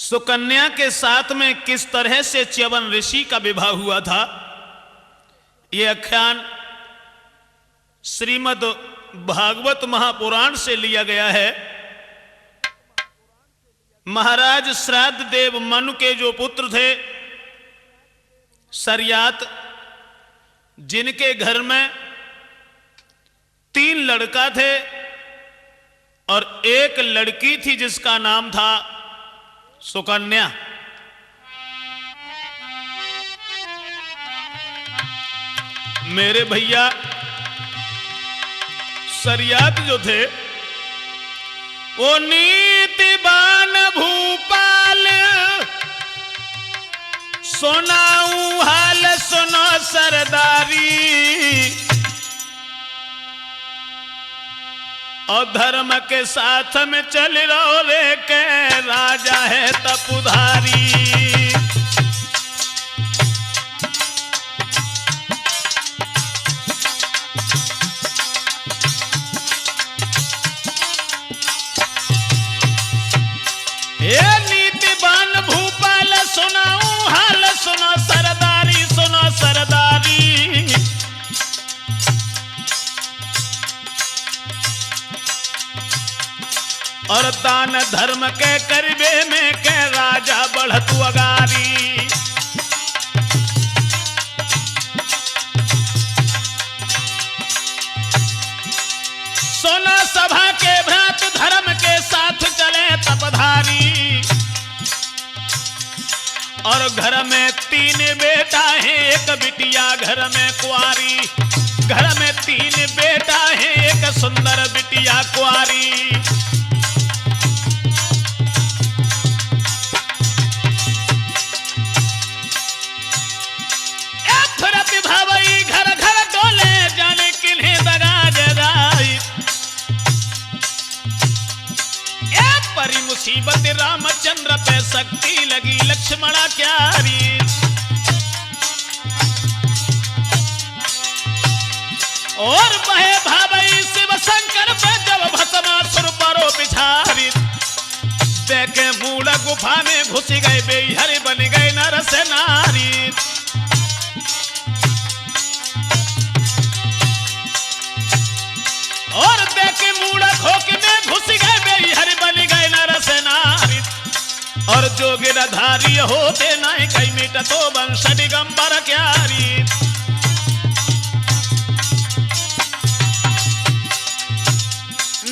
सुकन्या के साथ में किस तरह से च्यवन ऋषि का विवाह हुआ था, यह आख्यान श्रीमद् भागवत महापुराण से लिया गया है। महाराज श्राद्ध देव मनु के जो पुत्र थे सरयात, जिनके घर में 3 लड़का थे और 1 लड़की थी जिसका नाम था सुकन्या। मेरे भैया सरयात जो थे वो नीतिबान भूपाल, सुनाऊं हाल सुनो सरदारी, और धर्म के साथ में चल रहो रे के राजा है तपुधारी। ये नीतिबान भूपाल, सुनाऊं हाल सुनो सरदारी, सुनो सरदारी। और दान धर्म के करबे में के राजा बढ़त अगारी। सोना सभा के भ्रात धर्म के साथ चले तपधारी। और घर में 3 बेटा है 1 बिटिया घर में कुंवारी। घर में 3 बेटा है 1 सुंदर बिटिया कुंवारी। भावई घर घर डोले जाने किन्हें दगा जराई। परी मुसीबत रामचंद्र पे शक्ति लगी लक्ष्मणा क्यारी। और बहे भावई शिव शंकर पे जब भस्मासुर परो बिछारी। देखे मूल गुफा में घुस गए बेहर बन गए नर से नारी। और देखे मूड़ा खोके में घुस गए बेहर बन गए नर से नारी। और जो गिरधारी होते नहीं कई मिट तो वंश दिगंबर क्यारी।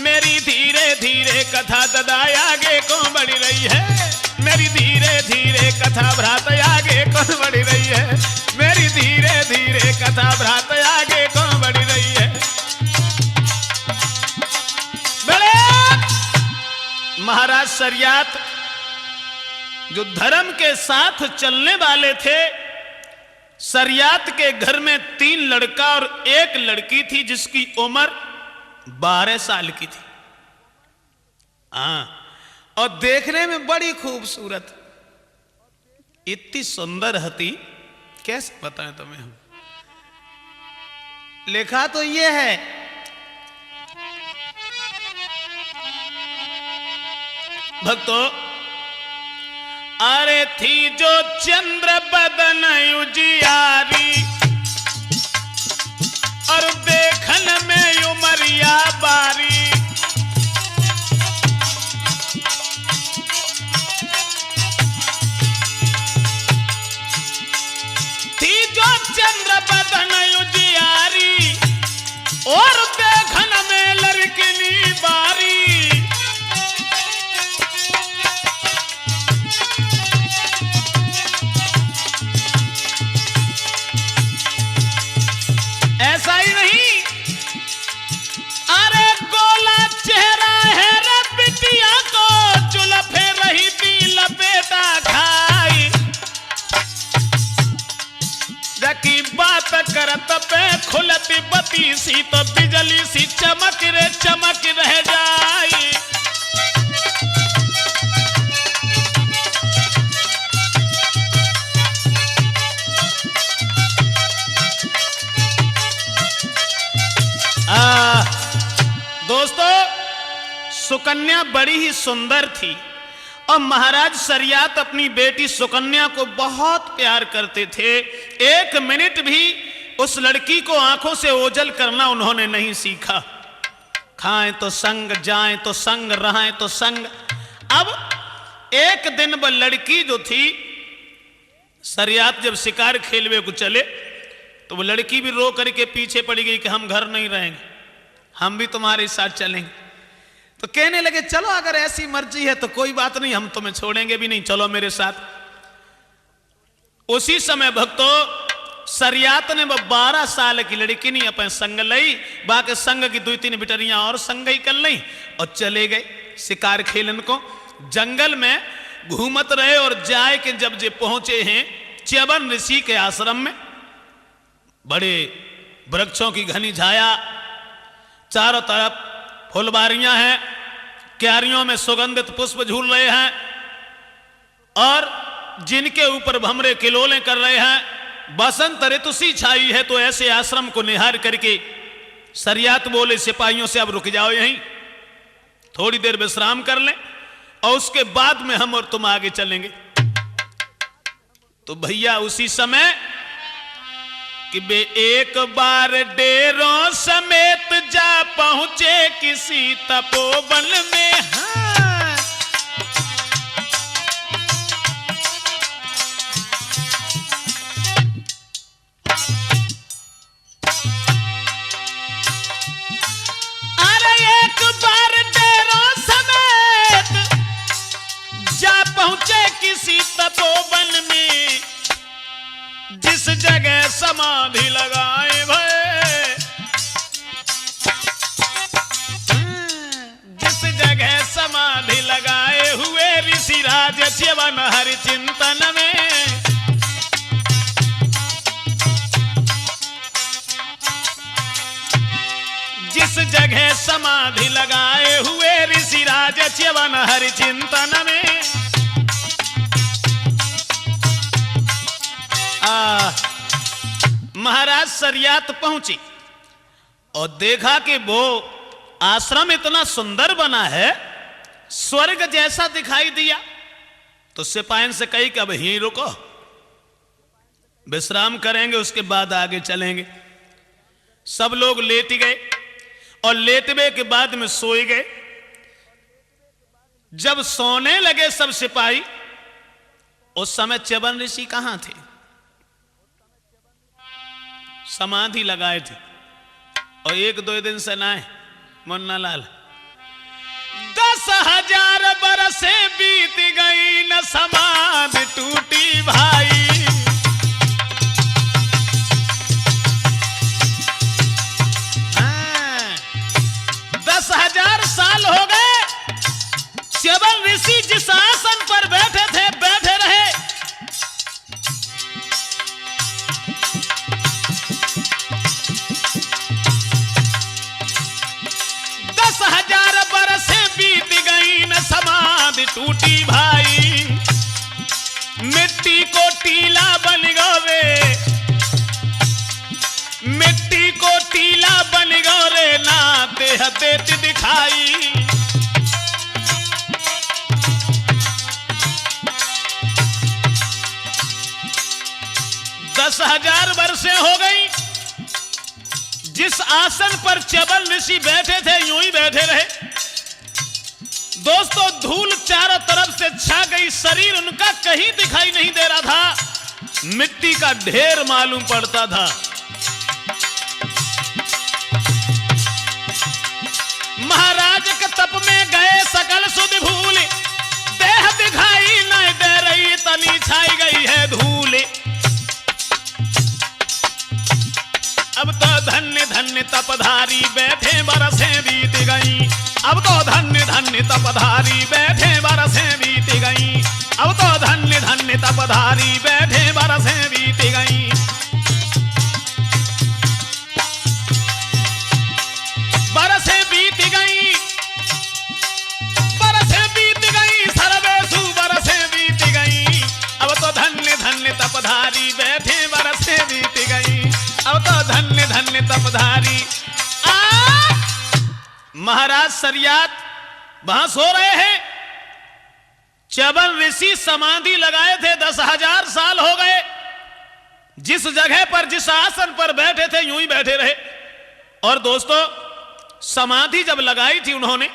मेरी धीरे धीरे कथा दादा आगे को बढ़ रही है। मेरी धीरे धीरे कथा भ्रात आगे को बढ़ रही है। मेरी धीरे धीरे कथा भ्रात आगे को बढ़ रही है। महाराज सरयात जो धर्म के साथ चलने वाले थे, सरयात के घर में 3 लड़का और 1 लड़की थी जिसकी उम्र 12 साल की थी। और देखने में बड़ी खूबसूरत, इतनी सुंदर हती, कैसे बताएं तुम्हें हम। लिखा तो ये है, भक्तों, अरे थी जो चंद्र बदन उजियारी। और देखन में उमरिया बारी। थी जो चंद्र बदन उजियारी। और देखन में लड़किनी बारी। ऐसा ही नहीं, अरे गोला चेहरा है रे बिटिया को जुल्फे रही थी लपेटा खाई। जकी बात करत पे खुलती बती सी तो बिजली सी चमक रे चमक रह जाई। दोस्तों, सुकन्या बड़ी ही सुंदर थी और महाराज सरियात अपनी बेटी सुकन्या को बहुत प्यार करते थे। एक मिनट भी उस लड़की को आंखों से ओझल करना उन्होंने नहीं सीखा। खाएं तो संग, जाएं तो संग, रहें तो संग। अब एक दिन वह लड़की जो थी, सरियात जब शिकार खेलवे को चले तो वो लड़की भी रो करके पीछे पड़ी गई कि हम घर नहीं रहेंगे, हम भी तुम्हारे साथ चलेंगे। तो कहने लगे चलो अगर ऐसी मर्जी है तो कोई बात नहीं, हम तुम्हें छोड़ेंगे भी नहीं, चलो मेरे साथ। उसी समय भक्तों सरियात ने 12 साल की लड़की नहीं अपन संग लई, बाकी संग की 2-3 बिटरियां और संग ही कर ली और चले गए शिकार खेलन को। जंगल में घूमत रहे और जाए के जब जे पहुंचे हैं च्यवन ऋषि के आश्रम में, बड़े वृक्षों की घनी छाया, चारों तरफ फुलबारियां हैं, क्यारियों में सुगंधित पुष्प झूल रहे हैं और जिनके ऊपर भमरे किलोले कर रहे हैं। बसंत ऋतु सी छाई है। तो ऐसे आश्रम को निहार करके सरियात बोले सिपाहियों से अब रुक जाओ, यहीं थोड़ी देर विश्राम कर लें और उसके बाद में हम और तुम आगे चलेंगे। तो भैया उसी समय कि बे एक बार डेरों समेत जा पहुंचे किसी तपोवन में। हाँ। अरे एक बार डेरों समेत जा पहुंचे किसी तपोवन में, जिस जगह समाधि लगाए भय, जिस जगह समाधि लगाए हुए ऋषिराज च्यवन हरि चिंतन में। जिस जगह समाधि लगाए हुए ऋषिराज च्यवन हरि चिंतन में। महाराज सरियात पहुंची और देखा कि वो आश्रम इतना सुंदर बना है, स्वर्ग जैसा दिखाई दिया। तो सिपाहियों से कही कि अब यहीं रुको, विश्राम करेंगे, उसके बाद आगे चलेंगे। सब लोग लेट गए और लेटने के बाद में सोए गए। जब सोने लगे सब सिपाही, उस समय च्यवन ऋषि कहां थे? समाधि लगाए थे और 1-2 दिन से ना है मुन्ना लाल। 10,000 बरसे बीत गई न समाधि टूटी भाई। हाँ, 10,000 साल हो गए च्यवन ऋषि जिस आसन पर बैठे थे बैठे रहे। 10,000 बरसे बीत गई न समाधि टूटी भाई। मिट्टी को टीला बन गए, मिट्टी को टीला बन गए ना देह देत दिखाई। 10,000 वर्षें हो गई। जिस आसन पर च्यवन ऋषि बैठे थे यूं ही बैठे रहे। दोस्तों धूल चारों तरफ से छा गई, शरीर उनका कहीं दिखाई नहीं दे रहा था, मिट्टी का ढेर मालूम पड़ता था। महाराज के तप में गए सकल सुध भूल, देह दिखाई नहीं दे रही तनी छाई गई है धूल। अब तो धन्य धन्य तपधारी बैठे बरसें बीत गई। अब तो धन्य धन्य तपधारी बैठे बरसें बीत गई। अब तो धन्य धन्य तपधारी बैठे बरसें बीत गई। बरसें बीत गई, बरसें बीत गई, सर्वेषु बरसें बीत गई। अब तो धन्य धन्य तपधारी बैठे बरसें बीत गई। अब तो धन्य धन्य तपधारी। महाराज सरियात वहां सो रहे हैं च्यवन ऋषि समाधि लगाए थे, 10,000 साल हो गए। जिस जगह पर, जिस आसन पर बैठे थे यूं ही बैठे रहे। और दोस्तों, समाधि जब लगाई थी उन्होंने,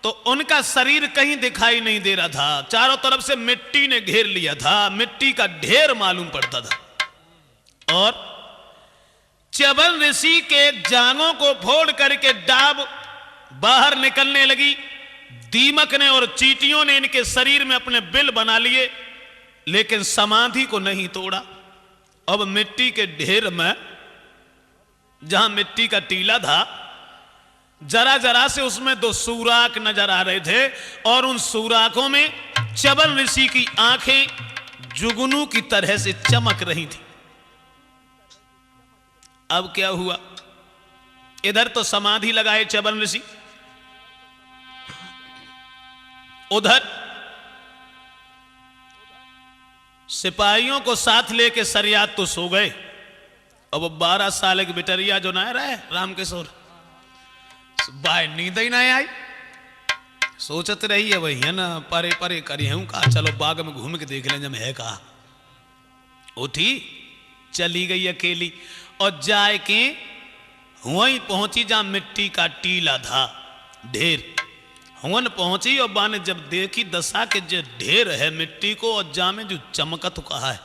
तो उनका शरीर कहीं दिखाई नहीं दे रहा था। चारों तरफ से मिट्टी ने घेर लिया था, मिट्टी का ढेर मालूम पड़ता था। और च्यवन ऋषि के जांघों को फोड़ करके डाब बाहर निकलने लगी। दीमक ने और चींटियों ने इनके शरीर में अपने बिल बना लिए, लेकिन समाधि को नहीं तोड़ा। अब मिट्टी के ढेर में, जहां मिट्टी का टीला था, जरा जरा से उसमें 2 सुराख नजर आ रहे थे। और उन सुराखों में च्यवन ऋषि की आंखें जुगनू की तरह से चमक रही थी। अब क्या हुआ? इधर तो समाधि लगाए च्यवन ऋषि, उधर सिपाहियों को साथ लेके सरियात तो सो गए। अब 12 साल के बिटरिया जो ना रहे रामकिशोर, बाय नींद ही ना आई। सोचत रही है वही है ना, परे परे करी हूं का, चलो बाग में घूम के देख लें जब है कहा। उठी चली गई अकेली और जाए के वहीं पहुंची जहां मिट्टी का टीला था, ढेर। हुन पहुंची और बाने जब देखी दशा के जो ढेर है मिट्टी को, और जा में जो चमकत कहा है,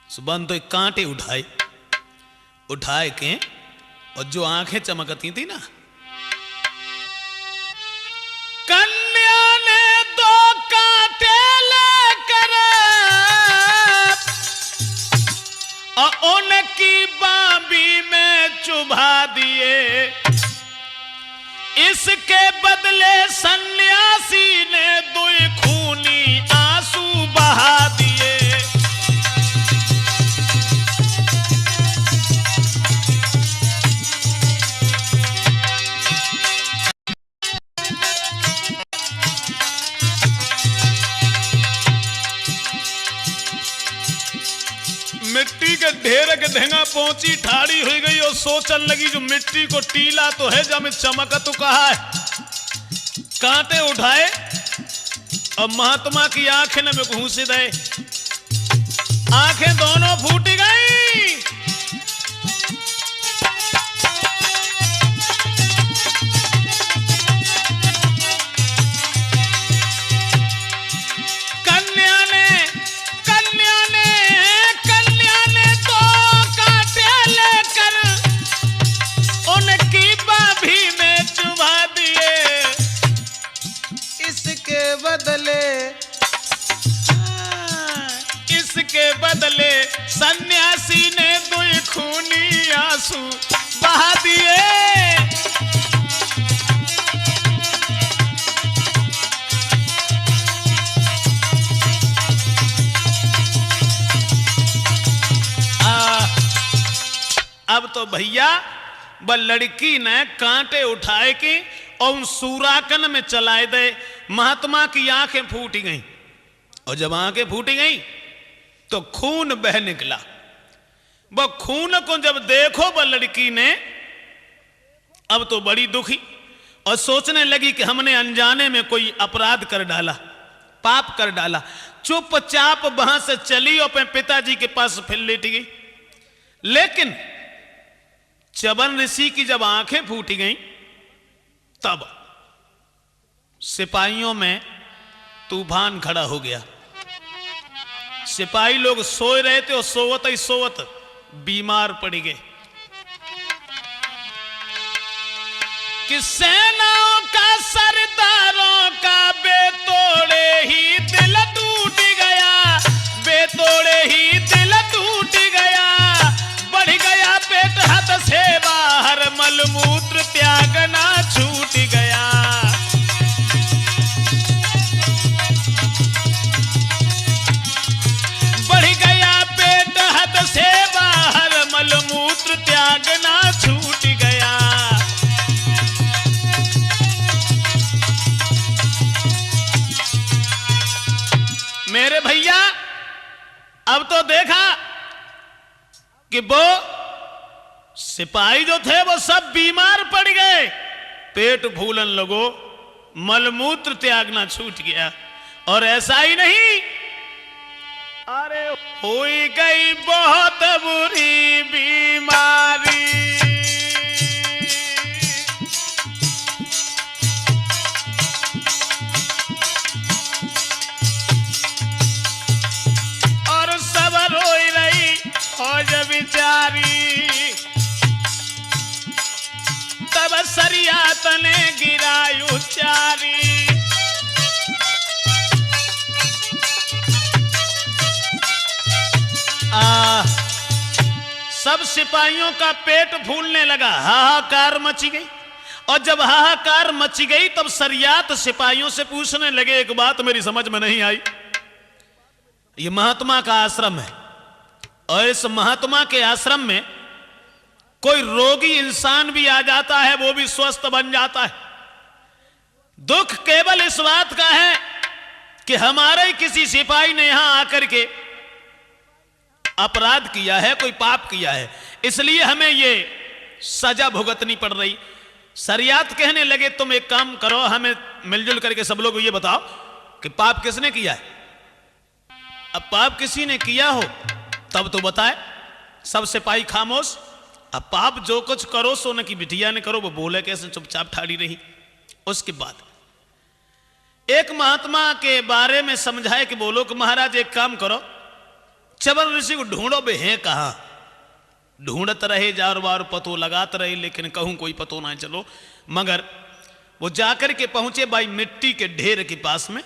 सुबह तो कांटे उठाए के, और जो आंखें चमकती थी ना, कन्या ने 2 कांटे लेकर और उनकी बांबी में चुभा दिए। इसके बदले सन्यासी ने 2 खूनी आंसू बहा दिए। मिट्टी के ढेर के ढेंगा पहुंची, ठाड़ी हुई गई और सोचन लगी जो मिट्टी को टीला तो है, जब चमकत तो कहा है। कांटे उठाए और महात्मा की आंखें में घूस दे, आंखें दोनों फूट गई। इसके बदले सन्यासी ने 2 खूनी आंसू बहा दिए। अब तो भैया वह लड़की ने कांटे उठाए के और उन सूराकन में चलाए दे। महात्मा की आंखें फूटी गईं, और जब आंखें फूटी गईं तो खून बह निकला। वह खून को जब देखो वह लड़की ने, अब तो बड़ी दुखी और सोचने लगी कि हमने अनजाने में कोई अपराध कर डाला, पाप कर डाला। चुपचाप वहां से चली और अपने पिताजी के पास फिर लेट गई। लेकिन च्यवन ऋषि की जब आंखें फूटी गईं, तब सिपाहियों में तूफान खड़ा हो गया। सिपाही लोग सोए रहे थे और सोवत ही सोवत बीमार पड़ गए कि सेनाओं का, सरदारों का बेतोड़े ही दिल टूट गया, बेतोड़े ही दिल टूट गया। बढ़ गया पेट हद से बाहर, मलमूत्र त्यागना छूट गया। बढ़ गया पेट हद से बाहर, मलमूत्र त्यागना छूट गया। मेरे भैया, अब तो देखा कि वो सिपाही जो थे वो सब बीमार पड़ गए, पेट फूलन लगो, मलमूत्र त्यागना छूट गया। और ऐसा ही नहीं, अरे हुई गई बहुत बुरी बीमारी, और सब रोई रही फौज बिचारी। तब शरीयत ने गिराई उचारी, सब सिपाहियों का पेट फूलने लगा, हाहाकार मची गई। और जब हाहाकार मची गई तब शरीयत सिपाहियों से पूछने लगे, एक बात मेरी समझ में नहीं आई, ये महात्मा का आश्रम है और इस महात्मा के आश्रम में कोई रोगी इंसान भी आ जाता है, वो भी स्वस्थ बन जाता है। दुख केवल इस बात का है कि हमारे किसी सिपाही ने यहां आकर के अपराध किया है, कोई पाप किया है, इसलिए हमें ये सजा भुगतनी पड़ रही। शरीयत कहने लगे, तुम एक काम करो, हमें मिलजुल करके सब लोग ये बताओ कि पाप किसने किया है। अब पाप किसी ने किया हो तब तो बताए। सब सिपाही खामोश। अब पाप जो कुछ करो सोने की बिटिया ने करो, वो बोले कैसे, चुपचाप ठाड़ी रही। उसके बाद एक महात्मा के बारे में समझाए कि बोलो कि महाराज एक काम करो, चबल ऋषि को ढूंढो, बे हैं कहां। ढूंढत रहे, जार बार पतो लगाते रहे, लेकिन कहूं कोई पतो ना चलो। मगर वो जाकर के पहुंचे भाई मिट्टी के ढेर के पास में,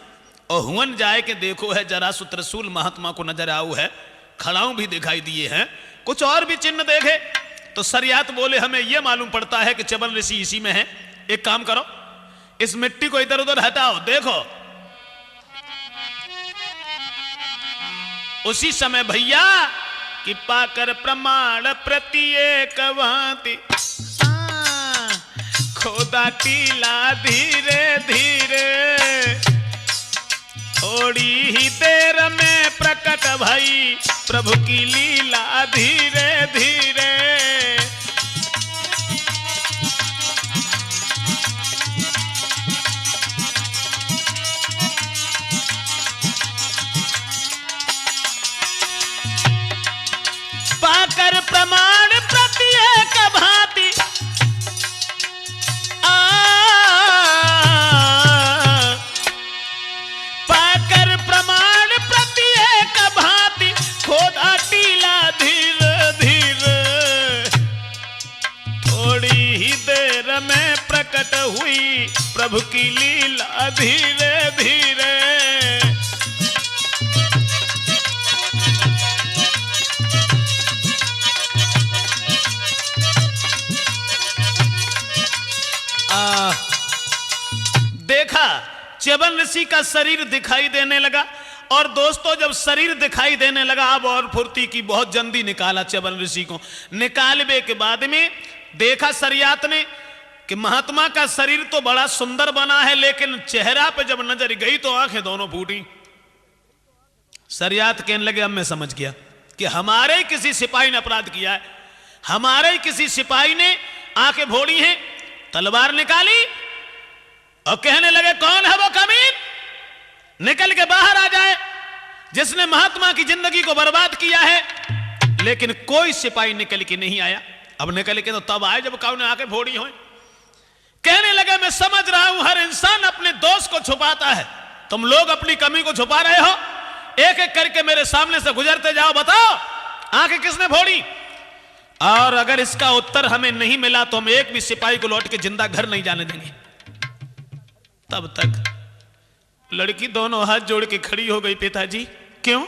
और हुवन जाए के देखो है जरा सु त्रिशूल महात्मा को नजर आऊ है, खड़ाऊ भी दिखाई दिए हैं, कुछ और भी चिन्ह देखे। तो शरीयत बोले हमें यह मालूम पड़ता है कि चबल ऋषि इसी में है। एक काम करो, इस मिट्टी को इधर उधर हटाओ, देखो। उसी समय भैया कि पाकर प्रमाण प्रत्येक भांति खोदा टीला धीरे धीरे, थोड़ी ही देर में प्रकट भई प्रभु की लीला धीरे धीरे। पाकर प्रमाण प्रत्येक भांति पाकर प्रमाण प्रत्येक भांति खोदा टीला धीरे धीरे, थोड़ी ही देर में प्रकट हुई प्रभु की लीला धीरे धीरे। देखा च्यवन ऋषि का शरीर दिखाई देने लगा, और दोस्तों जब शरीर दिखाई देने लगा अब और फुर्ती की, बहुत जल्दी निकाला च्यवन ऋषि को। निकालने के बाद में देखा शरीयत ने कि महात्मा का शरीर तो बड़ा सुंदर बना है, लेकिन चेहरा पे जब नजर गई तो आंखें दोनों फूटी। शरीयत कहने लगे अब मैं समझ गया कि हमारे किसी सिपाही ने अपराध किया है, हमारे किसी सिपाही ने आंखें फोड़ी हैं, तलवार निकाली और कहने लगे कौन है वो कमीन, निकल के बाहर आ जाए जिसने महात्मा की जिंदगी को बर्बाद किया है। लेकिन कोई सिपाही निकल के नहीं आया। अब निकल के तो तब आए जब काऊ ने आंखें फोड़ी हो। कहने लगे मैं समझ रहा हूं हर इंसान अपने दोस्त को छुपाता है, तुम लोग अपनी कमी को छुपा रहे हो। एक एक करके मेरे सामने से गुजरते जाओ, बताओ आंखें किसने फोड़ी, और अगर इसका उत्तर हमें नहीं मिला तो हम एक भी सिपाही को लौट के जिंदा घर नहीं जाने देंगे। तब तक लड़की दोनों हाथ जोड़ के खड़ी हो गई। पिताजी क्यों,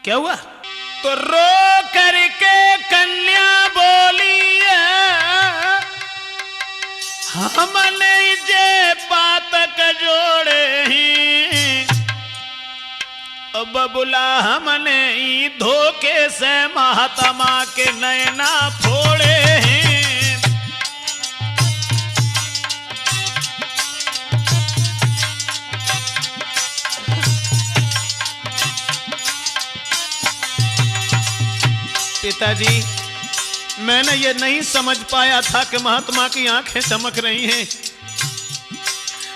क्या हुआ? तो रो करके कन्या बोली हमने जे पातक जोड़े ही, बबुला हमने धोखे से महात्मा के नैना फोड़े हैं। पिताजी मैंने ये नहीं समझ पाया था कि महात्मा की आंखें चमक रही हैं।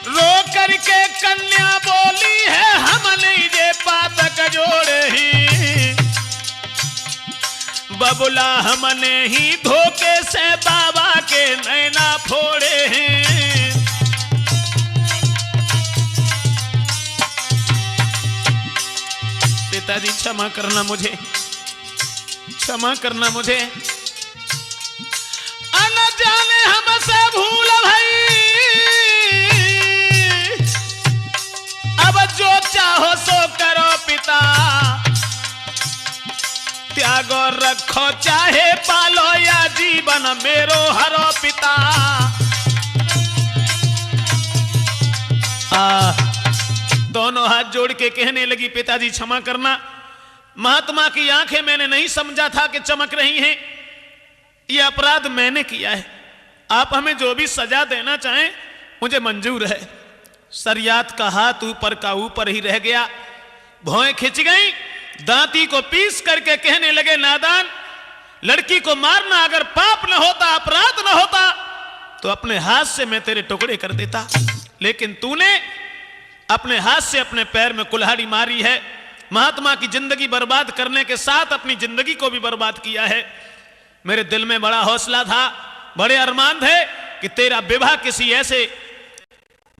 रो करके कन्या बोली है हम नहीं जे पातक जोड़े ही, बबुला हमने ही धोखे से बाबा के नैना फोड़े हैं। पिताजी क्षमा करना मुझे, क्षमा करना मुझे, अन जाने हमसे भूल भई, अब जो चाहो सो करो पिता, त्यागो रखो चाहे पालो या जीवन मेरो हरो पिता। दोनों हाथ जोड़ के कहने लगी पिताजी क्षमा करना, महात्मा की आंखें मैंने नहीं समझा था कि चमक रही हैं, यह अपराध मैंने किया है, आप हमें जो भी सजा देना चाहें मुझे मंजूर है। सरियात का हाथ ऊपर का ऊपर ही रह गया, भौएं खिंच गई, दांती को पीस करके कहने लगे नादान, लड़की को मारना अगर पाप न होता, अपराध न होता तो अपने हाथ से मैं तेरे टुकड़े कर देता, लेकिन तूने अपने हाथ से अपने पैर में कुल्हाड़ी मारी है, महात्मा की जिंदगी बर्बाद करने के साथ अपनी जिंदगी को भी बर्बाद किया है। मेरे दिल में बड़ा हौसला था, बड़े अरमान थे कि तेरा विवाह किसी ऐसे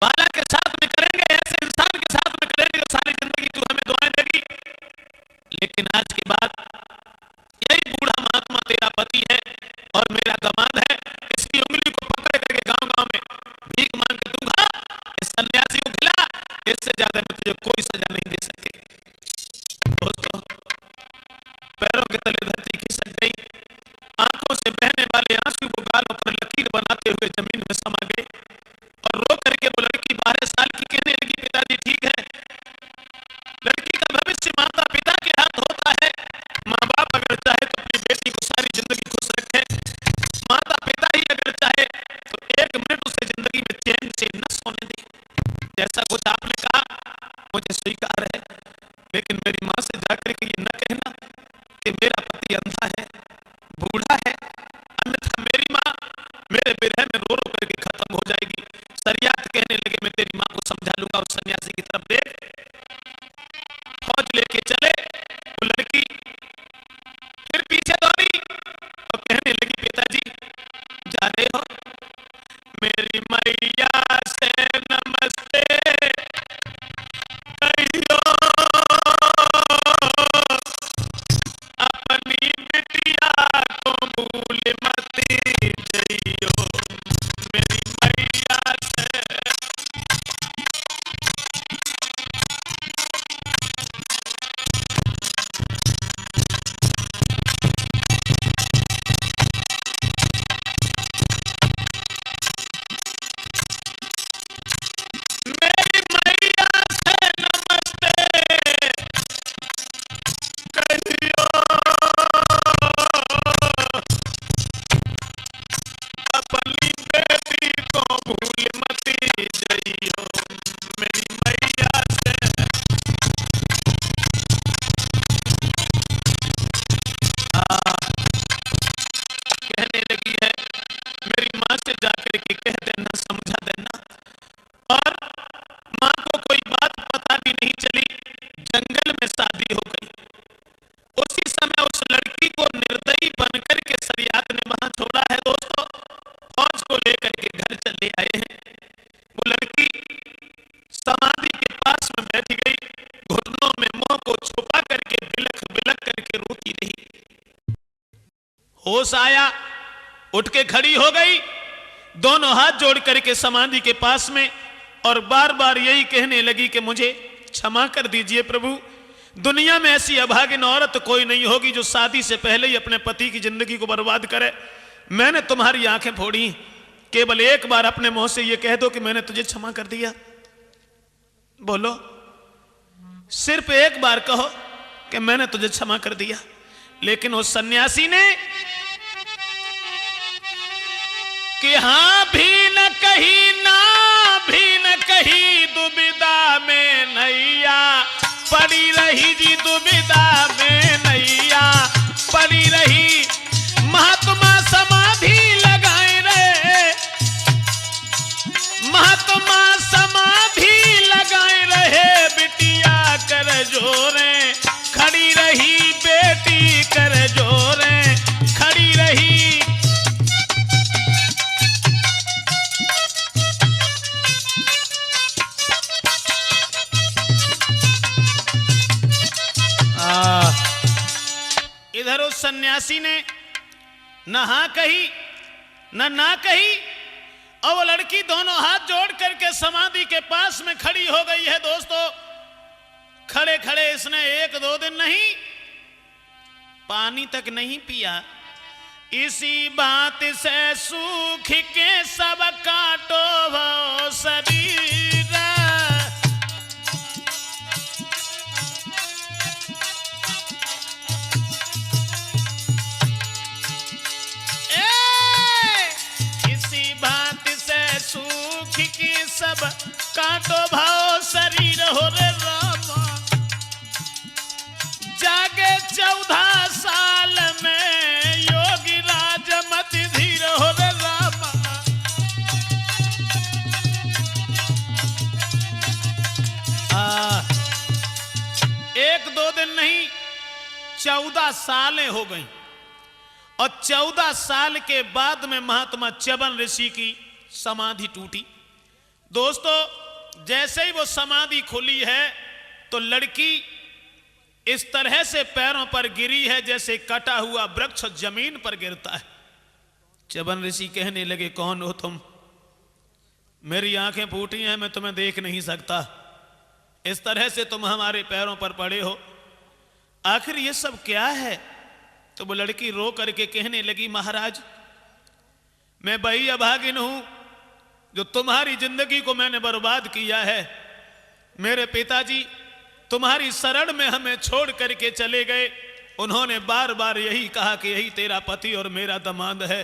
बाला के साथ में करेंगे, ऐसे इंसान के साथ में करेंगे जो सारी जिंदगी तू हमें दुआएं देगी, लेकिन आज के बाद यही बूढ़ा महात्मा तेरा पति है और मेरा दामाद है, इसकी उंगली को पकड़ करके गांव-गांव में भीख मांग के तू खा, इस सन्यासी को खिला, इससे ज्यादा मैं तुझे कोई सजा नहीं दे सकती। दोस्तों, पैरों के तले धरती खिसक गई, आंखों से बहने वाले आंसू को गालों पर लकीर बनाते हुए जमीन में समा गए और रो करके वो लड़की 12 साल की कहने लगी पिताजी ठीक है, लड़की का भविष्य माता पिता के हाथ होता है, माँ बाप अगर चाहे तो अपनी बेटी को सारी जिंदगी खुश रखे, माता पिता ही अगर चाहे तो एक मिनट उसे जिंदगी में चैन से न सोने दे। जैसा कुछ आपने कहा मुझे स्वीकार है, लेकिन मेरी माँ से जाकर के ये न कहना कि मेरा पति अंधा है, बूढ़ा है, अन्यथा मेरी माँ मेरे विरह में रो रो करके खत्म हो जाएगी। सरियात कहने लगे मैं तेरी माँ को समझा लूंगा। उस सन्यासी की तरफ देख, फौज लेके चले, वो लड़की फिर पीछे दौड़ी और कहने लगी पिताजी जा रहे हो, मेरी मैया से नमस्ते कहियो, अपनी बिटिया को भूल मत जइयो, मेरी मैया से। मेरी मैया से नमस्ते कहियो, अपनी बेटी को भूल मत जइयो, मेरी मैया से। कहने लगी है मेरी माँ से जाकर के कह देना, समझा देना। और माँ को कोई बात पता भी नहीं चली, जंगल में शादी हो गई। उसी समय उस लड़की को निर्दयी बनकर के सरियात ने वहां छोड़ा है। दोस्तों, फौज को लेकर के घर चले आए हैं। वो लड़की समाधि के पास में बैठ गई, घुटनों में मुंह को छुपा करके बिलख बिलख करके रोती रही। होश आया, उठ के खड़ी हो गई, दोनों हाथ जोड़ करके समाधि के पास में, और बार बार यही कहने लगी कि मुझे क्षमा कर दीजिए प्रभु, दुनिया में ऐसी अभागिन औरत कोई नहीं होगी जो शादी से पहले ही अपने पति की जिंदगी को बर्बाद करे। मैंने तुम्हारी आंखें फोड़ी, केवल एक बार अपने मुंह से ये कह दो कि मैंने तुझे क्षमा कर दिया। बोलो, सिर्फ एक बार कहो कि मैंने तुझे क्षमा कर दिया। लेकिन उस सन्यासी ने कि हाँ भी न कही, ना भी न कही, दुविधा में नैया पड़ी रही जी, दुविधा में नैया पड़ी रही। महात्मा समाधि लगाए रे, महात्मा समाधि जोरे, खड़ी रही बेटी कर जोरे, खड़ी रही। इधर उस सन्यासी ने न हाँ कही ना कही, और वो लड़की दोनों हाथ जोड़ करके समाधि के पास में खड़ी हो गई है। दोस्तों, खड़े खड़े इसने 1-2 दिन नहीं, पानी तक नहीं पिया। इसी बात से सूख के सब काटो वो शरीर। सूख की सब काटो भाव शरीर हो रे रामा। जागे 14 साल में योगी राजमति धीर हो रे रामा। 1-2 दिन नहीं, 14 सालें हो गई। और 14 साल के बाद में महात्मा च्यवन ऋषि की समाधि टूटी। दोस्तों, जैसे ही वो समाधि खुली है तो लड़की इस तरह से पैरों पर गिरी है जैसे कटा हुआ वृक्ष जमीन पर गिरता है। च्यवन ऋषि कहने लगे, कौन हो तुम? मेरी आंखें फूटी हैं, मैं तुम्हें देख नहीं सकता। इस तरह से तुम हमारे पैरों पर पड़े हो, आखिर ये सब क्या है? तो वो लड़की रो करके कहने लगी, महाराज, मैं वही अभागिन हूं जो तुम्हारी जिंदगी को मैंने बर्बाद किया है। मेरे पिताजी तुम्हारी शरण में हमें छोड़ करके चले गए। उन्होंने बार बार यही कहा कि यही तेरा पति और मेरा दामाद है,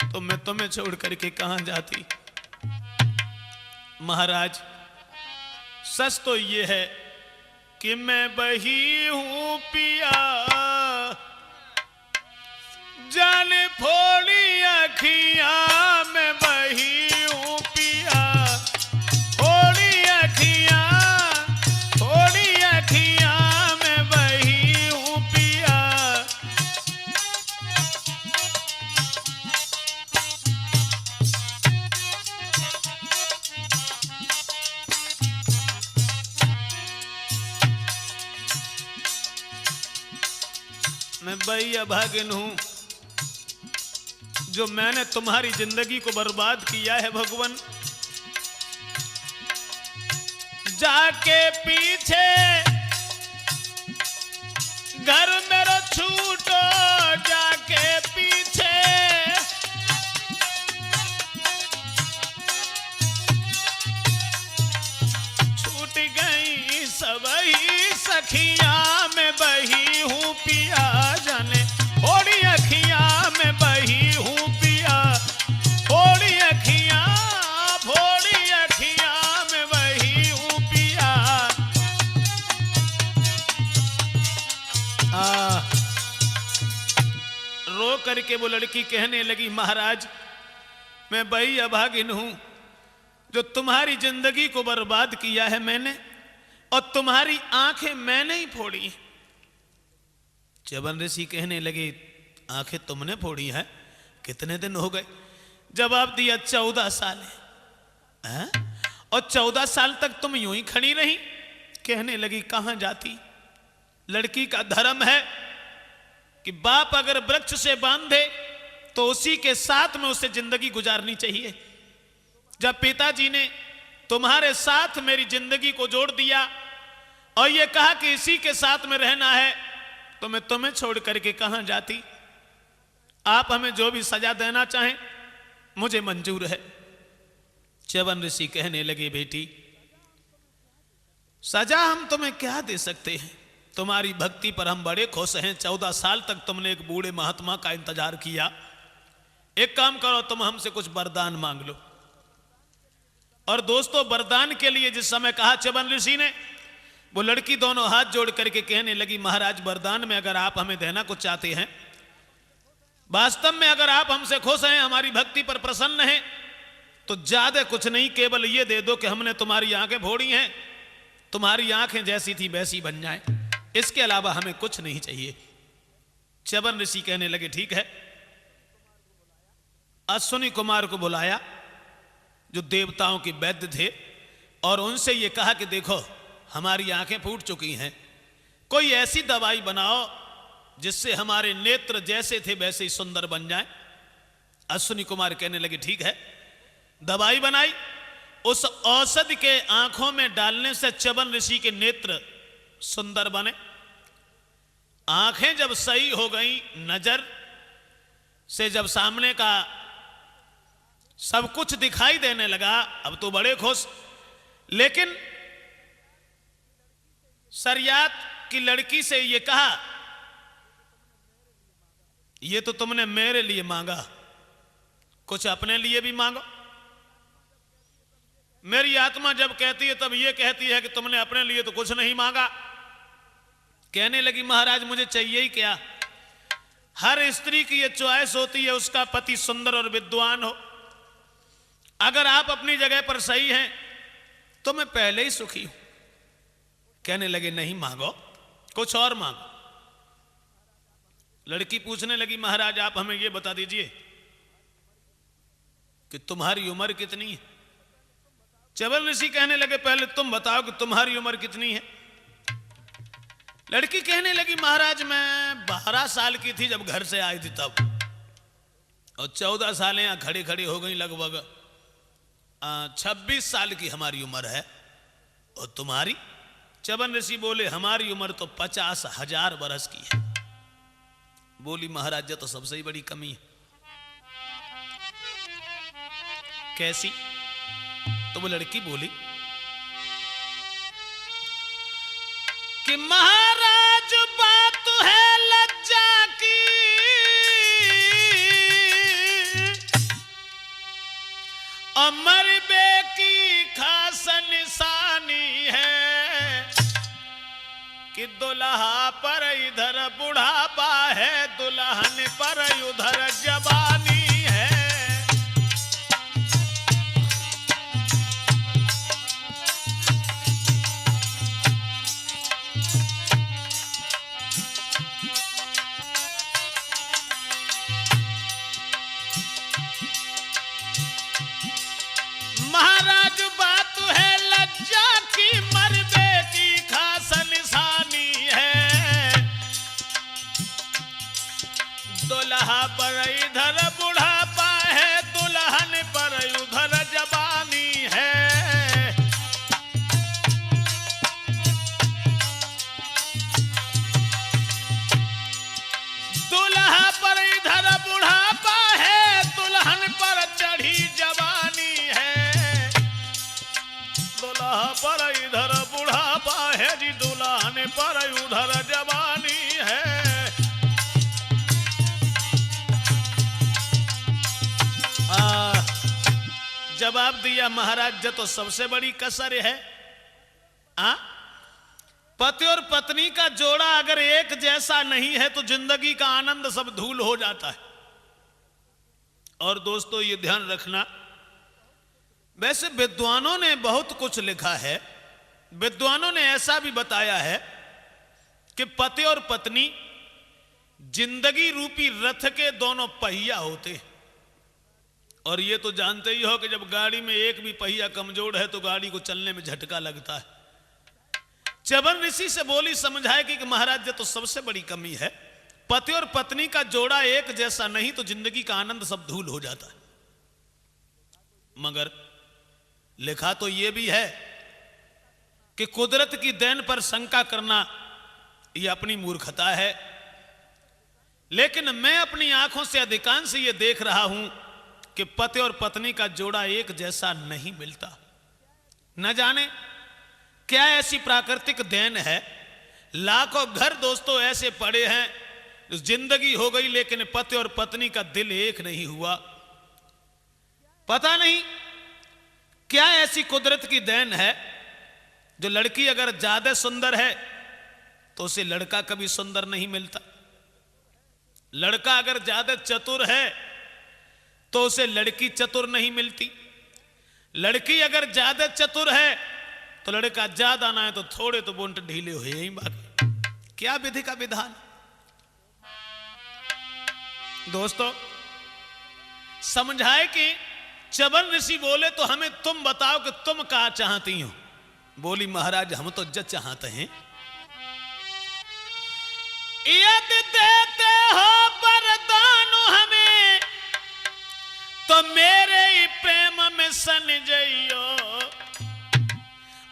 तो मैं तुम्हें छोड़ करके कहां जाती। महाराज, सच तो ये है कि मैं वही हूं पिया, जाने फोड़ी अखियां में वही हूं पिया। फोड़ी अखियां में वही हूं पिया। मैं वही अभागिन हूं जो मैंने तुम्हारी जिंदगी को बर्बाद किया है। भगवान, जाके पीछे घर मेरा छूटो, जाके पीछे छूट गई सबही सखियां में बही हूं पिया। जाने थोड़ी अखियां में बही हूं पिया। थोड़ी अखियां में बही हूं पिया। रो करके वो लड़की कहने लगी, महाराज, मैं वही अभागिन हूं जो तुम्हारी जिंदगी को बर्बाद किया है मैंने, और तुम्हारी आंखें मैंने ही फोड़ी। च्यवन ऋषि कहने लगे, आंखें तुमने फोड़ी है? कितने दिन हो गए? जवाब दिया, 14 साल है। और 14 साल तक तुम यूं ही खड़ी रही? कहने लगी, कहां जाती? लड़की का धर्म है कि बाप अगर वृक्ष से बांधे तो उसी के साथ में उसे जिंदगी गुजारनी चाहिए। जब पिताजी ने तुम्हारे साथ मेरी जिंदगी को जोड़ दिया और ये कहा कि इसी के साथ में रहना है, तो मैं तुम्हें छोड़ करके कहां जाती। आप हमें जो भी सजा देना चाहें मुझे मंजूर है। च्यवन ऋषि कहने लगे, बेटी, सजा हम तुम्हें क्या दे सकते हैं? तुम्हारी भक्ति पर हम बड़े खुश हैं। 14 साल तक तुमने एक बूढ़े महात्मा का इंतजार किया। एक काम करो, तुम हमसे कुछ वरदान मांग लो। और दोस्तों, वरदान के लिए जिस समय कहा च्यवन ऋषि ने, वो लड़की दोनों हाथ जोड़ करके कहने लगी, महाराज, वरदान में अगर आप हमें देना कुछ चाहते हैं, वास्तव में अगर आप हमसे खुश हैं, हमारी भक्ति पर प्रसन्न हैं, तो ज्यादा कुछ नहीं, केवल ये दे दो कि हमने तुम्हारी आंखें फोड़ी हैं, तुम्हारी आंखें जैसी थी वैसी बन जाए, इसके अलावा हमें कुछ नहीं चाहिए। च्यवन ऋषि कहने लगे ठीक है। अश्विनी कुमार को बुलाया जो देवताओं के वैद्य थे, और उनसे ये कहा कि देखो हमारी आंखें फूट चुकी हैं, कोई ऐसी दवाई बनाओ जिससे हमारे नेत्र जैसे थे वैसे ही सुंदर बन जाएं। अश्विनी कुमार कहने लगे ठीक है। दवाई बनाई, उस औषधि के आंखों में डालने से च्यवन ऋषि के नेत्र सुंदर बने। आंखें जब सही हो गई, नजर से जब सामने का सब कुछ दिखाई देने लगा, अब तो बड़े खुश। लेकिन सरियात की लड़की से ये कहा, ये तो तुमने मेरे लिए मांगा, कुछ अपने लिए भी मांगो। मेरी आत्मा जब कहती है तब ये कहती है कि तुमने अपने लिए तो कुछ नहीं मांगा। कहने लगी महाराज मुझे चाहिए ही क्या, हर स्त्री की ये चॉइस होती है उसका पति सुंदर और विद्वान हो। अगर आप अपनी जगह पर सही हैं तो मैं पहले ही सुखी हूं। कहने लगे नहीं मांगो, कुछ और मांगो। लड़की पूछने लगी महाराज आप हमें ये बता दीजिए कि तुम्हारी उम्र कितनी है। च्यवन ऋषि कहने लगे पहले तुम बताओ कि तुम्हारी उम्र कितनी है। लड़की कहने लगी महाराज मैं 12 साल की थी जब घर से आई थी तब, और 14 साल यहां खड़े खड़े हो गई, लगभग 26 साल की हमारी उम्र है। और तुम्हारी? च्यवन ऋषि बोले हमारी उम्र तो 50,000 वर्ष की है। बोली महाराज ये तो सबसे ही बड़ी कमी है। कैसी? तो वो लड़की बोली कि महाराज बात है लज्जा की, अमर बे की खास निशानी है कि दुल्हा पर इधर बुढ़ापा है, दुल्हन पर उधर जवानी है। महाराज बात है लज्जा की, मर्दे की खास निशानी है, दुल्हा पर इधर बुढ़ापा है, दुल्हन पर उधर जवानी है। दुल्हा पर इधर बुढ़ापा है, दुल्हन पर चढ़ी जवानी है। दुल्हा पर इधर बुढ़ापा है जी, दुल्हन पर उधर जवानी है। जवाब दिया महाराज ये तो सबसे बड़ी कसर है। पति और पत्नी का जोड़ा अगर एक जैसा नहीं है तो जिंदगी का आनंद सब धूल हो जाता है। और दोस्तों ये ध्यान रखना, वैसे विद्वानों ने बहुत कुछ लिखा है। विद्वानों ने ऐसा भी बताया है कि पति और पत्नी जिंदगी रूपी रथ के दोनों पहिया होते हैं। और ये तो जानते ही हो कि जब गाड़ी में एक भी पहिया कमजोर है तो गाड़ी को चलने में झटका लगता है। च्यवन ऋषि से बोली समझाए कि महाराज ये तो सबसे बड़ी कमी है, पति और पत्नी का जोड़ा एक जैसा नहीं तो जिंदगी का आनंद सब धूल हो जाता है। मगर लिखा तो ये भी है कि कुदरत की देन पर शंका करना ये अपनी मूर्खता है। लेकिन मैं अपनी आंखों से अधिकांश ये देख रहा हूं कि पति और पत्नी का जोड़ा एक जैसा नहीं मिलता। न जाने क्या ऐसी प्राकृतिक देन है। लाखों घर दोस्तों ऐसे पड़े हैं, जिंदगी हो गई लेकिन पति और पत्नी का दिल एक नहीं हुआ। पता नहीं क्या ऐसी कुदरत की देन है जो लड़की अगर ज्यादा सुंदर है तो उसे लड़का कभी सुंदर नहीं मिलता। लड़का अगर ज्यादा चतुर है तो उसे लड़की चतुर नहीं मिलती। लड़की अगर ज्यादा चतुर है तो लड़का ज्यादा ना है तो थोड़े तो बोंट ढीले हुए यही बाकी क्या विधि का विधान। दोस्तों समझाए कि च्यवन ऋषि बोले तो हमें तुम बताओ कि तुम क्या चाहती हो। बोली महाराज हम तो जज चाहते हैं। यदि देते हो वरदान हमें तो मेरे ही प्रेम में सन जइयो।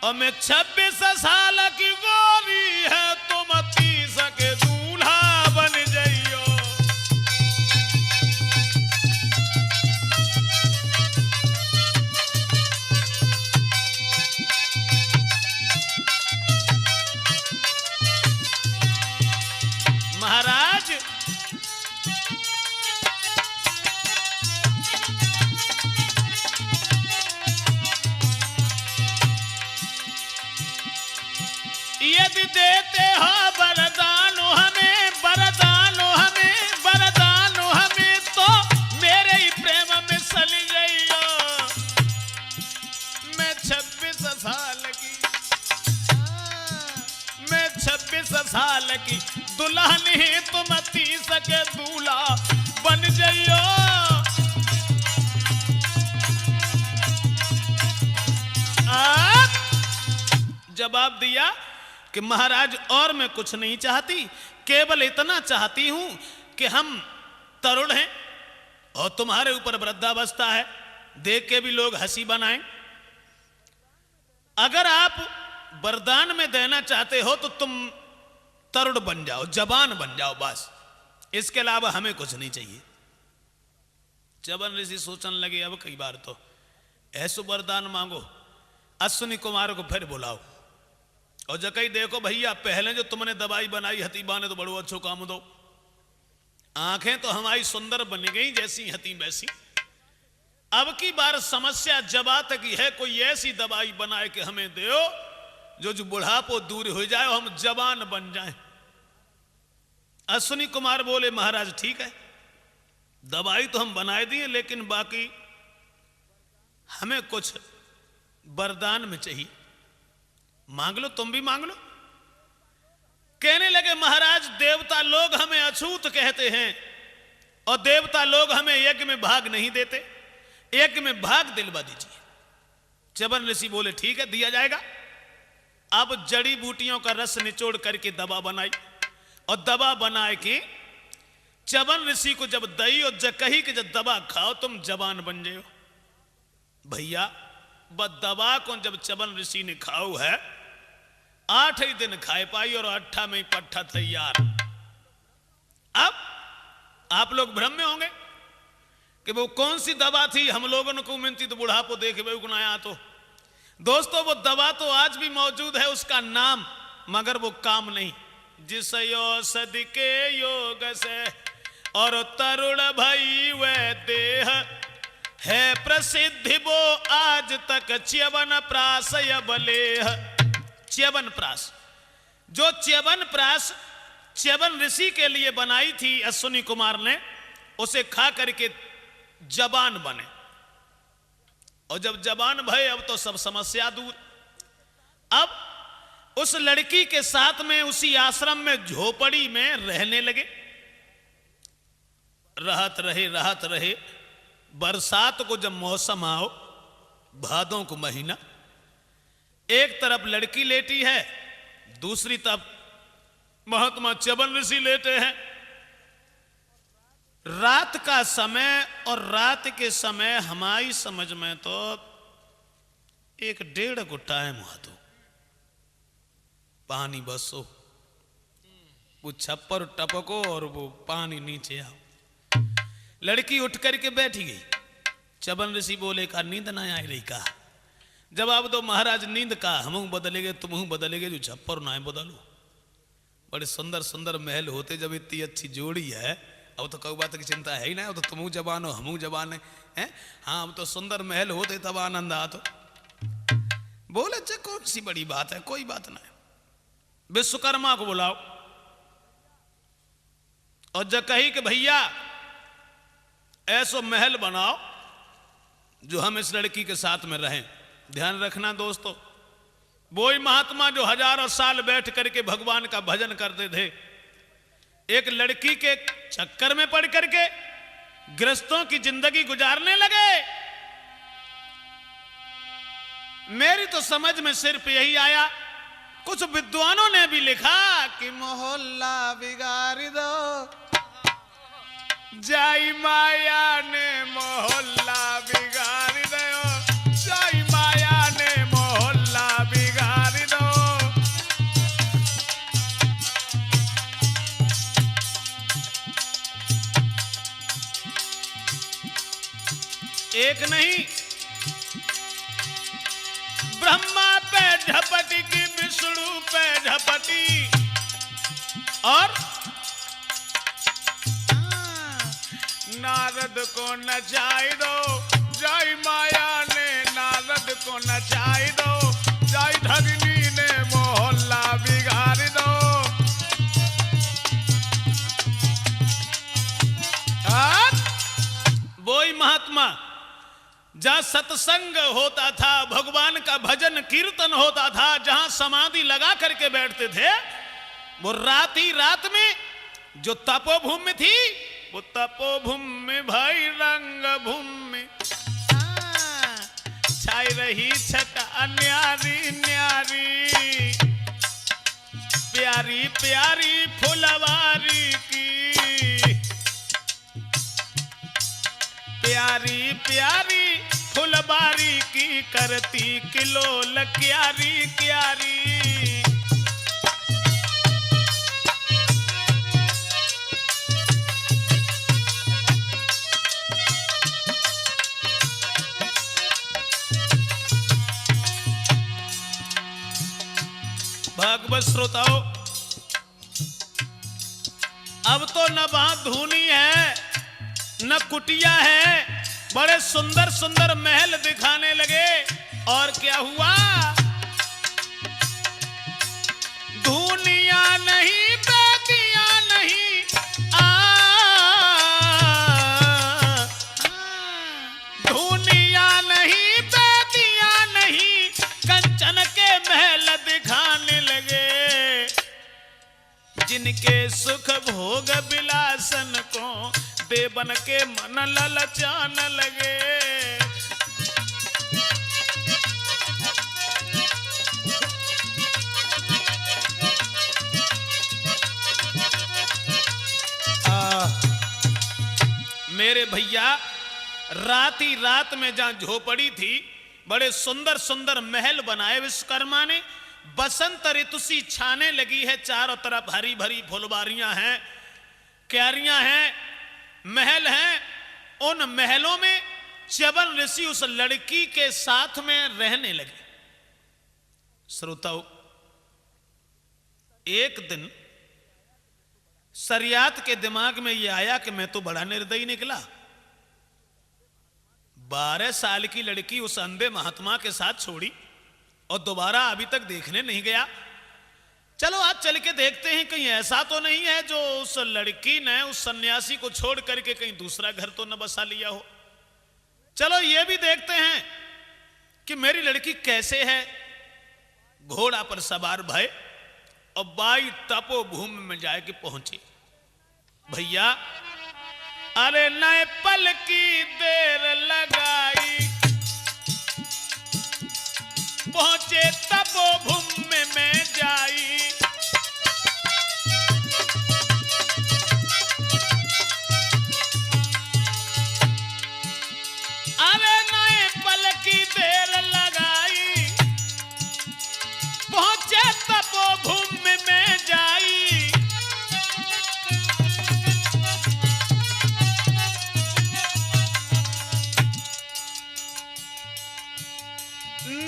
और मैं 26 साल की गोरी है तुम 30 के दूल्हा बन जइयो। महाराज यदि देते हो वरदान हमें तो मेरे ही प्रेम में सल जाइयो। मैं 26 साल की दुल्हन ही तुम 30 के दूल्हा बन जाइयो। जवाब दिया कि महाराज और मैं कुछ नहीं चाहती, केवल इतना चाहती हूं कि हम तरुण हैं और तुम्हारे ऊपर वृद्धावस्था है, देख के भी लोग हंसी बनाएं। अगर आप वरदान में देना चाहते हो तो तुम तरुण बन जाओ, जवान बन जाओ, बस इसके अलावा हमें कुछ नहीं चाहिए। च्यवन ऋषि सोचने लगे अब कई बार तो ऐसा वरदान मांगो। अश्विनी कुमार को फिर बुलाओ और जकई देखो भैया पहले जो तुमने दवाई बनाई हतीबा ने तो बड़ो अच्छो काम दो। आंखें तो हमारी सुंदर बन गई जैसी हती वैसी। अब की बार समस्या जबा तक है कोई ऐसी दवाई बनाए कि हमें दो जो बुढ़ापो दूर हो जाए और हम जवान बन जाएं। अश्विनी कुमार बोले महाराज ठीक है दवाई तो हम बनाए दिए लेकिन बाकी हमें कुछ वरदान में चाहिए, मांग लो, तुम भी मांग लो। कहने लगे महाराज देवता लोग हमें अछूत कहते हैं और देवता लोग हमें यज्ञ में भाग नहीं देते, यज्ञ में भाग दिलवा दीजिए। च्यवन ऋषि बोले ठीक है दिया जाएगा। अब जड़ी बूटियों का रस निचोड़ करके दवा बनाई और दवा बनाए के च्यवन ऋषि को जब दई और कही कि जब दवा खाओ तुम जवान बन जाओ। भैया बस दवा को जब च्यवन ऋषि ने खाओ है 8 ही दिन खाए पाई और 8 में ही पट्ठा तैयार। अब आप लोग भ्रम में होंगे कि वो कौन सी दवा थी, हम लोगों को मिलती तो बुढ़ापो देखे गुनाया। तो दोस्तों वो दवा तो आज भी मौजूद है, उसका नाम मगर वो काम नहीं। जिस औषध के योग से और तरुण भई वह देह है प्रसिद्धि वो आज तक च्यवन प्रास बलेह। च्यवन प्रास जो च्यवन प्रास च्यवन ऋषि के लिए बनाई थी अश्विनी कुमार ने, उसे खा करके जवान बने और जब जवान भय अब तो सब समस्या दूर। अब उस लड़की के साथ में उसी आश्रम में झोपड़ी में रहने लगे। रहत रहे बरसात को जब मौसम आओ भादों को महीना, एक तरफ लड़की लेटी है दूसरी तरफ महात्मा च्यवन ऋषि लेटे हैं। रात का समय और रात के समय हमारी समझ में तो 1-1.5 को टाइम हुआ तो पानी बसो, वो छप्पर टपको और वो पानी नीचे आओ। लड़की उठ करके बैठी गई। च्यवन ऋषि बोले का नींद ना आई रही का। जवाब दो महाराज नींद का हम बदलेगे तुम बदलेगे जो छप्पर ना बदलो। बड़े सुंदर सुंदर महल होते जब इतनी अच्छी जोड़ी है, अब तो कोई बात की चिंता है ही ना, अब तो तुम जवान हो हम जवान है। हाँ अब तो सुंदर महल होते तब आनंद आ। तो बोले चे कौन सी बड़ी बात है, कोई बात ना है, विश्वकर्मा को बुलाओ और जब कही कि भैया ऐसो महल बनाओ जो हम इस लड़की के साथ में रहें। ध्यान रखना दोस्तों वही महात्मा जो हजारों साल बैठ करके भगवान का भजन करते थे, एक लड़की के चक्कर में पड़ करके गृहस्थों की जिंदगी गुजारने लगे। मेरी तो समझ में सिर्फ यही आया, कुछ विद्वानों ने भी लिखा कि मोहल्ला बिगाड़ दो, जाई माया ने मोहल्ला बिगाड़ दो, जाई माया ने मोहल्ला बिगाड़ दो। एक नहीं, ब्रह्मा पे झपटी की, विष्णु पे झपटी, और नारद को नचाई दो, जय माया ने नारद को नचाई दो, जय ठगनी ने मोहल्ला बिगाड़ दो। वही महात्मा जहां सत्संग होता था, भगवान का भजन कीर्तन होता था, जहां समाधि लगा करके बैठते थे, वो रात ही रात में जो तपोभूमि थी, वो तपोभूमि भाई रंग भूमि छाई रही छटा न्यारी न्यारी, प्यारी प्यारी फुलवारी की, प्यारी प्यारी फुलबारी की, करती किलोल क्यारी क्यारी। भागवत श्रोताओं, अब तो न वहां धूनी है न कुटिया है, बड़े सुंदर सुंदर महल दिखाने लगे। और क्या हुआ, धूनिया नहीं बेदिया नहीं, धूनिया नहीं बेदिया नहीं, कंचन के महल दिखाने लगे, जिनके सुख भोग विलासन को देवन के मन ललचान लगे। मेरे भैया, रात ही रात में जहां झोपड़ी थी, बड़े सुंदर सुंदर महल बनाए विश्वकर्मा ने। बसंत ऋतु सी छाने लगी है, चारों तरफ हरी भरी फुलवारियां हैं, क्यारियां हैं, महल हैं। उन महलों में च्यवन ऋषि उस लड़की के साथ में रहने लगे। श्रोताओं, एक दिन सरियात के दिमाग में यह आया कि मैं तो बड़ा निर्दयी निकला, 12 साल की लड़की उस अंधे महात्मा के साथ छोड़ी और दोबारा अभी तक देखने नहीं गया। चलो आज चल के देखते हैं, कहीं ऐसा तो नहीं है जो उस लड़की ने उस सन्यासी को छोड़ करके कहीं दूसरा घर तो न बसा लिया हो। चलो ये भी देखते हैं कि मेरी लड़की कैसे है। घोड़ा पर सवार भय और बाई तपोभूमि में जाके पहुंचे। भैया, अरे नए पल की देर लगाई, पहुंचे तपोभूमि में जाई। अरे नए पल की देर लगाई, पहुंचे तपोभूमि में जाई।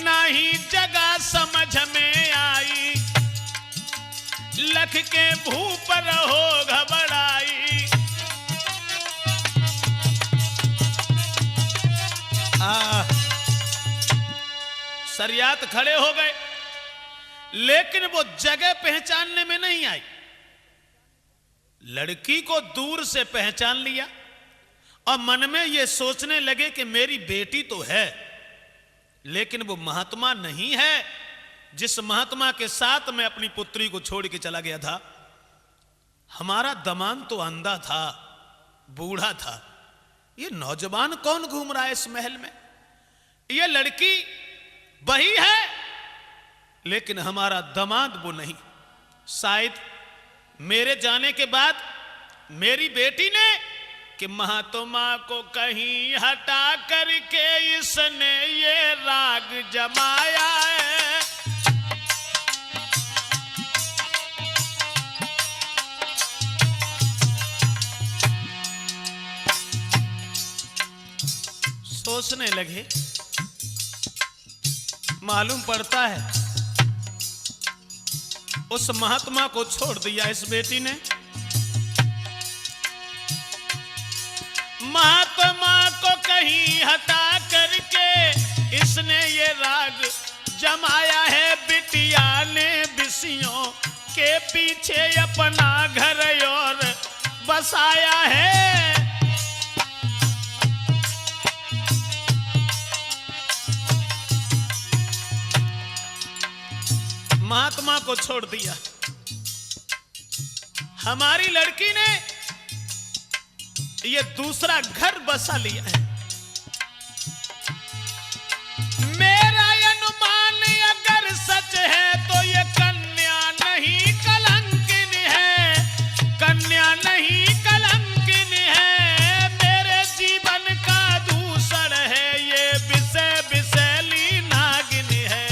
नहीं जगह समझ में आई, लख के भूप रहो घबराई। सरियात खड़े हो गए, लेकिन वो जगह पहचानने में नहीं आई। लड़की को दूर से पहचान लिया और मन में ये सोचने लगे कि मेरी बेटी तो है, लेकिन वो महात्मा नहीं है जिस महात्मा के साथ मैं अपनी पुत्री को छोड़ के चला गया था, हमारा दमाद तो अंधा था, बूढ़ा था। ये नौजवान कौन घूम रहा है इस महल में? ये लड़की वही है, लेकिन हमारा दमाद वो नहीं। शायद मेरे जाने के बाद मेरी बेटी ने कि महात्मा को कहीं हटा करके इसने ये राग जमाया है। सोचने लगे, मालूम पड़ता है उस महात्मा को छोड़ दिया इस बेटी ने। महात्मा को कहीं हटा करके इसने ये राग जमाया है। बिटिया ने बिसियों के पीछे अपना घर और बसाया है। महात्मा को छोड़ दिया। हमारी लड़की ने ये दूसरा घर बसा लिया है। मेरा अनुमान अगर सच है तो ये कन्या नहीं कलंकिनी है, कन्या नहीं कलंकिनी है। मेरे जीवन का दूसर है, ये विषय विषैली नागिनी है।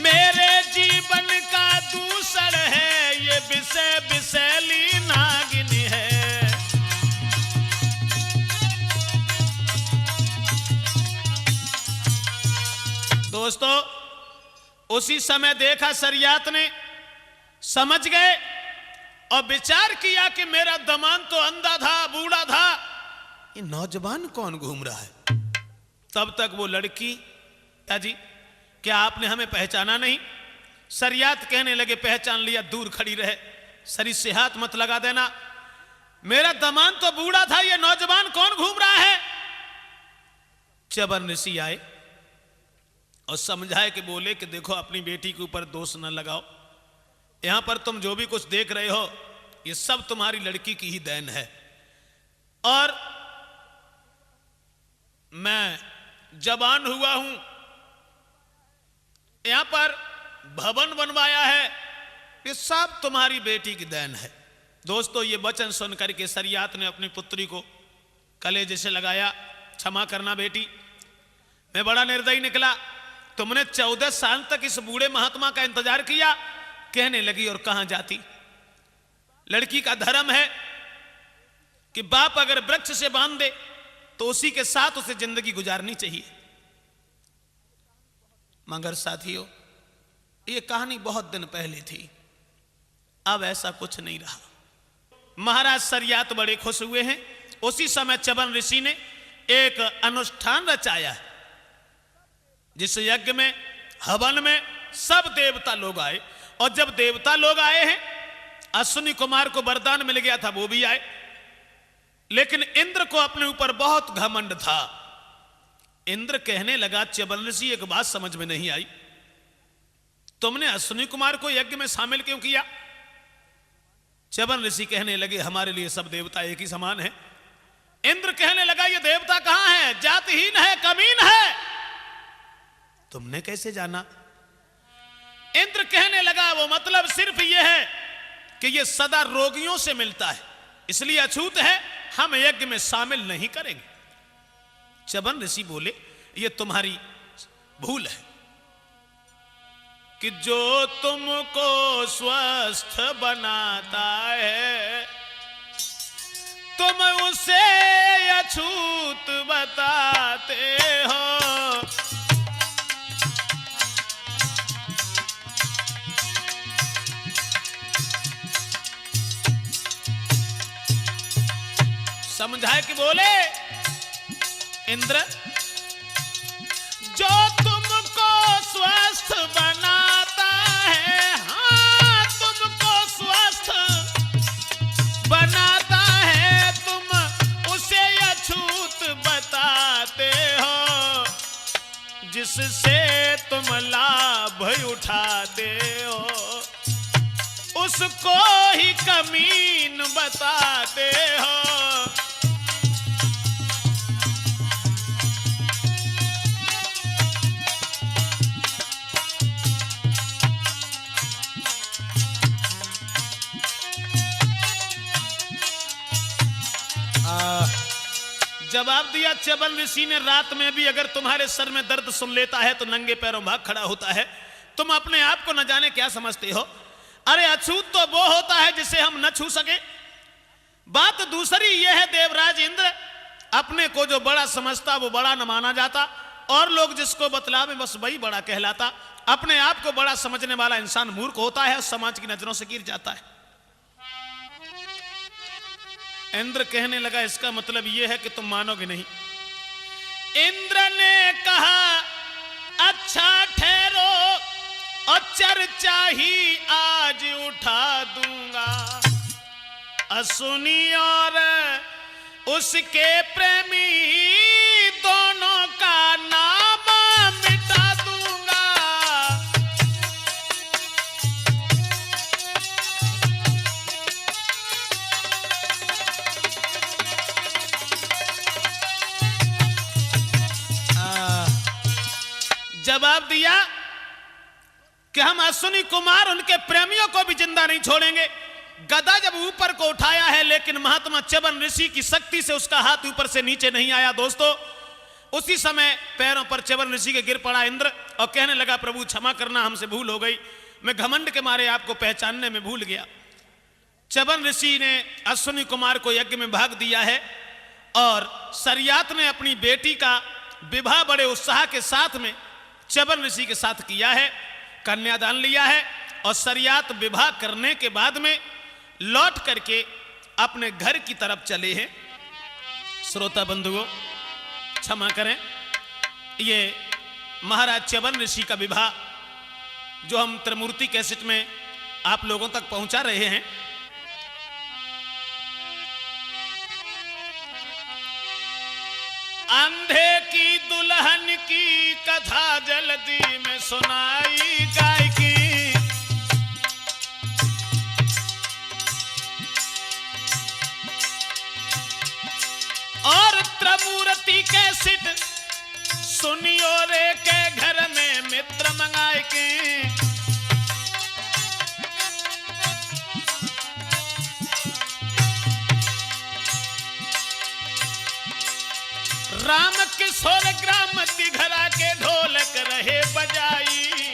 मेरे जीवन का दूसर है, ये विषय विषैली नागिनी है। दोस्तों, उसी समय देखा शरियात ने, समझ गए और विचार किया कि मेरा दमाद तो अंधा था, बूढ़ा था, ये नौजवान कौन घूम रहा है। तब तक वो लड़की, क्या जी, क्या आपने हमें पहचाना नहीं? शरियात कहने लगे, पहचान लिया, दूर खड़ी रहे, शरीर से हाथ मत लगा देना। मेरा दमाद तो बूढ़ा था, ये नौजवान कौन घूम रहा है? चबन ऋषि आए और समझाए कि बोले कि देखो अपनी बेटी के ऊपर दोष न लगाओ। यहां पर तुम जो भी कुछ देख रहे हो ये सब तुम्हारी लड़की की ही देन है। और मैं जवान हुआ हूं, यहां पर भवन बनवाया है, ये सब तुम्हारी बेटी की देन है। दोस्तों, ये वचन सुनकर के शरियात ने अपनी पुत्री को कलेजे से लगाया। क्षमा करना बेटी, मैं बड़ा निर्दयी निकला। तुमने 14 साल तक इस बूढ़े महात्मा का इंतजार किया। कहने लगी, और कहां जाती? लड़की का धर्म है कि बाप अगर वृक्ष से बांध दे तो उसी के साथ उसे जिंदगी गुजारनी चाहिए। मगर साथियों, ये कहानी बहुत दिन पहले थी, अब ऐसा कुछ नहीं रहा। महाराज शरियात बड़े खुश हुए हैं। उसी समय चबन ऋषि ने एक अनुष्ठान रचाया, जिस यज्ञ में, हवन में सब देवता लोग आए। और जब देवता लोग आए हैं, अश्विनी कुमार को वरदान मिल गया था, वो भी आए। लेकिन इंद्र को अपने ऊपर बहुत घमंड था। इंद्र कहने लगा, चबन ऋषि एक बात समझ में नहीं आई, तुमने अश्विनी कुमार को यज्ञ में शामिल क्यों किया? चबन ऋषि कहने लगे, हमारे लिए सब देवता एक ही समान है। इंद्र कहने लगा, ये देवता कहां है? जातिहीन है, कमीन है। तुमने कैसे जाना? इंद्र कहने लगा, वो मतलब सिर्फ ये है कि ये सदा रोगियों से मिलता है, इसलिए अछूत है, हम यज्ञ में शामिल नहीं करेंगे। चबन ऋषि बोले, ये तुम्हारी भूल है कि जो तुमको स्वस्थ बनाता है तुम उसे अछूत बताते हो। समझाए कि बोले, इंद्र, जो तुमको स्वस्थ बनाता है, हाँ तुमको स्वस्थ बनाता है, तुम उसे जिससे तुम लाभ उठाते हो उसको ही कमीन बताते हो। जवाब दिया च्यवन ऋषि ने, रात में भी अगर तुम्हारे सर में दर्द सुन लेता है तो नंगे पैरों भाग खड़ा होता है। तुम अपने आप को न जाने क्या समझते हो। अरे अछूत तो वो होता है जिसे हम न छू सके। बात दूसरी यह है देवराज इंद्र, अपने को जो बड़ा समझता वो बड़ा न माना जाता और लोग जिसको बतलावे बस वही बड़ा कहलाता। अपने आप को बड़ा समझने वाला इंसान मूर्ख होता है और समाज की नजरों से गिर जाता है। इंद्र कहने लगा इसका मतलब यह है कि तुम मानोगे नहीं। इंद्र ने कहा अच्छा ठहरो और चर्चा ही आज उठा दूंगा। असुनी और उसके प्रेमी दोनों का नाम मिटा दूंगा। जवाब दिया कि हम अश्विनी कुमार उनके प्रेमियों को भी जिंदा नहीं छोड़ेंगे। गदा जब ऊपर को उठाया है लेकिन महात्मा च्यवन ऋषि की शक्ति से उसका हाथ ऊपर से नीचे नहीं आया। दोस्तों उसी समय पैरों पर च्यवन ऋषि के गिर पड़ा इंद्र और कहने लगा प्रभु क्षमा करना, हमसे भूल हो गई, मैं घमंड के मारे आपको पहचानने में भूल गया। च्यवन ऋषि ने अश्विनी कुमार को यज्ञ में भाग दिया है और सरियात ने अपनी बेटी का विवाह बड़े उत्साह के साथ में च्यवन ऋषि के साथ किया है, कन्यादान लिया है और सरियात विवाह करने के बाद में लौट करके अपने घर की तरफ चले हैं। श्रोता बंधुओं क्षमा करें, ये महाराज च्यवन ऋषि का विवाह जो हम त्रिमूर्ति कैसेट में आप लोगों तक पहुंचा रहे हैं। अंधे की दुल्हन की कथा जल्दी में सुनाई जाएगी। और त्रिमूर्ति कैसेट सुनियो रे के घर में मित्र मंगाए के। राम किशोर ग्राम दिघरा के ढोलक रहे बजाई।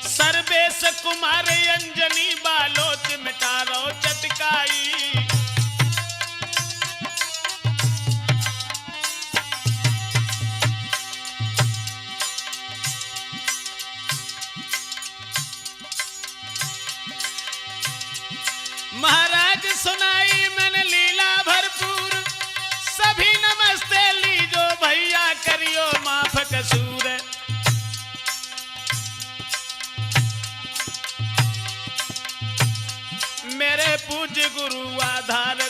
सर्वेश कुमार अंजनी बालोच मिटारो चटकाई। महाराज सुनाई मैंने लीला भरपूर, सभी नमस्ते लीजो भैया करियो माफ कसूर। मेरे पूज्य गुरु आधार